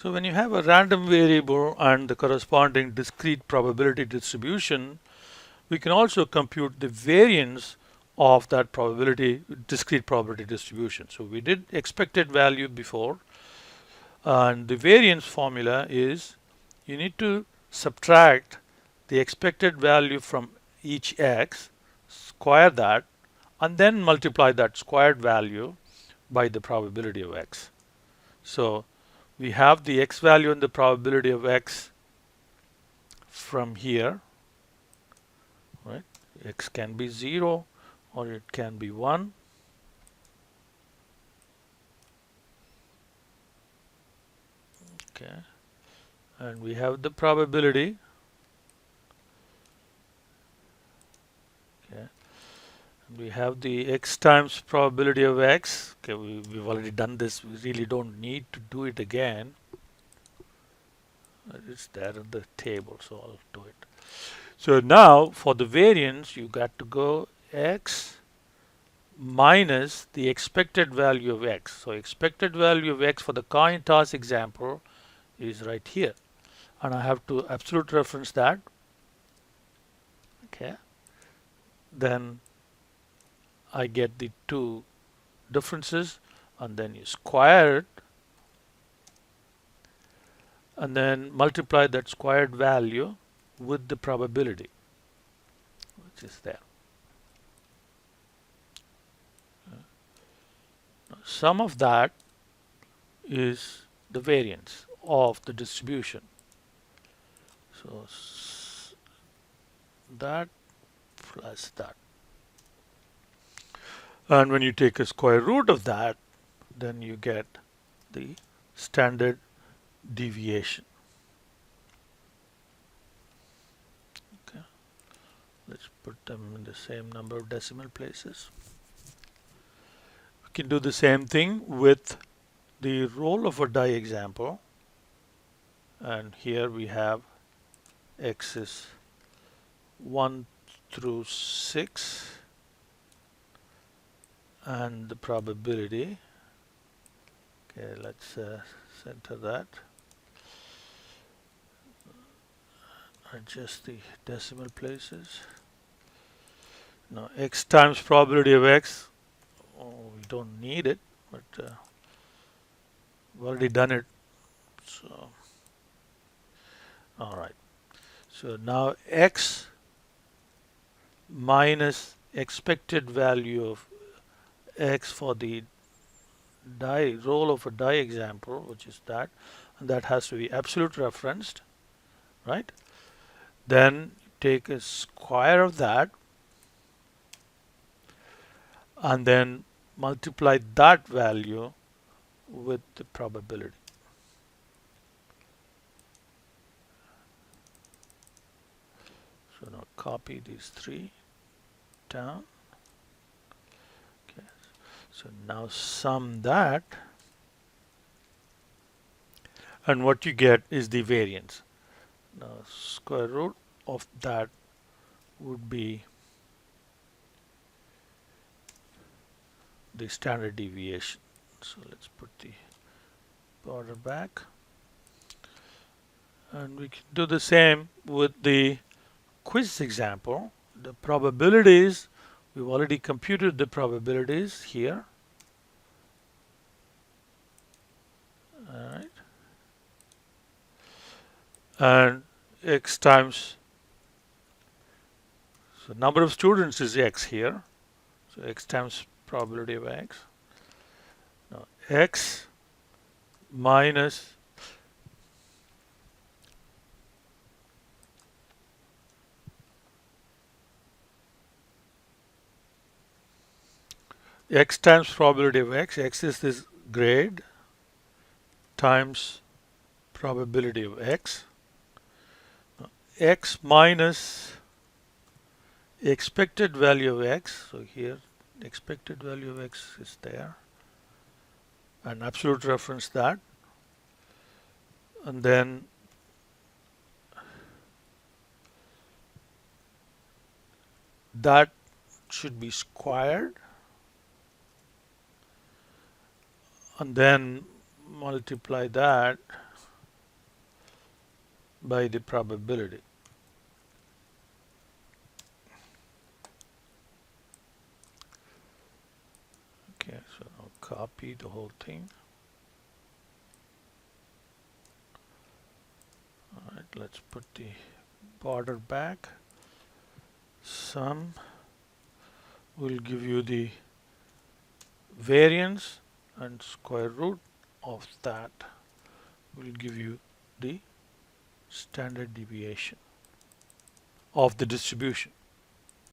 So when you have a random variable and the corresponding discrete probability distribution, we can also compute the variance of that discrete probability distribution. So we did expected value before, and the variance formula is you need to subtract the expected value from each x, square that, and then multiply that squared value by the probability of x. So we have the x value and the probability of x from here, right? X can be 0 or it can be 1. Okay, and we have the probability. Okay, and we have the x times probability of x. Okay, we've already done this. We really don't need to do it again. It's there in the table, so I'll do it. So now for the variance, you got to go x minus the expected value of x. So expected value of x for the coin toss example is right here, and I have to absolute reference that. Okay, then I get the two differences, and then you square it and then multiply that squared value with the probability which is there. Sum of that is the variance of the distribution. So that plus that. And when you take a square root of that, then you get the standard deviation. Okay, let's put them in the same number of decimal places. We can do the same thing with the roll of a die example, and here we have x is 1 through 6 and the probability. Okay, let's center that. Adjust the decimal places. Now x times probability of x, we don't need it, but we've already done it. So all right, so now x minus expected value of x for the die roll of a die example, which is that, and that has to be absolute referenced, right? Then take a square of that and then multiply that value with the probability. So now copy these three down. Okay, so now sum that, and what you get is the variance. Now square root of that would be the standard deviation. So let's put the border back, and we can do the same with the quiz example. The probabilities, we've already computed the probabilities here. All right, and x times, so number of students is x here, so x times probability of x. Now x minus x times probability of x. X is this grade times probability of x. Now, x minus expected value of x. So here expected value of x is there, and absolute reference that, and then that should be squared, and then multiply that by the probability. Okay, so now copy the whole thing. All right, let's put the border back. Sum will give you the variance, and square root of that will give you the standard deviation of the distribution.